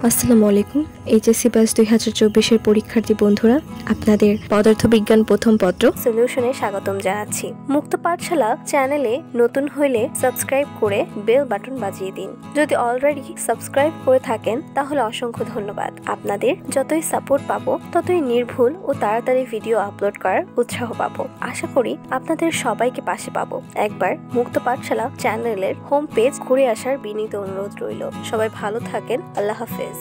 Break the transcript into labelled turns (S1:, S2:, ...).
S1: আসসালামু আলাইকুম। HSC batch 2024 এর পরীক্ষার্থী বন্ধুরা, আপনাদের পদার্থবিজ্ঞান প্রথম পত্র সলিউশনে স্বাগতম জানাচ্ছি। মুক্ত পাঠশালা চ্যানেলে নতুন হইলে সাবস্ক্রাইব করে বেল বাটন বাজিয়ে দিন। যদি অলরেডি সাবস্ক্রাইব করে থাকেন তাহলে অসংখ্য ধন্যবাদ। আপনাদের যতই সাপোর্ট পাবো ততই নির্ভুল ও তাড়াতাড়ি ভিডিও আপলোড করার উৎসাহ পাবো। আশা করি আপনাদের সবাইকে পাশে পাবো। একবার মুক্ত পাঠশালা চ্যানেলের হোম পেজ ঘুরে আসার বিনীত অনুরোধ রইল। সবাই ভালো থাকেন। আল্লাহ হাফেজ।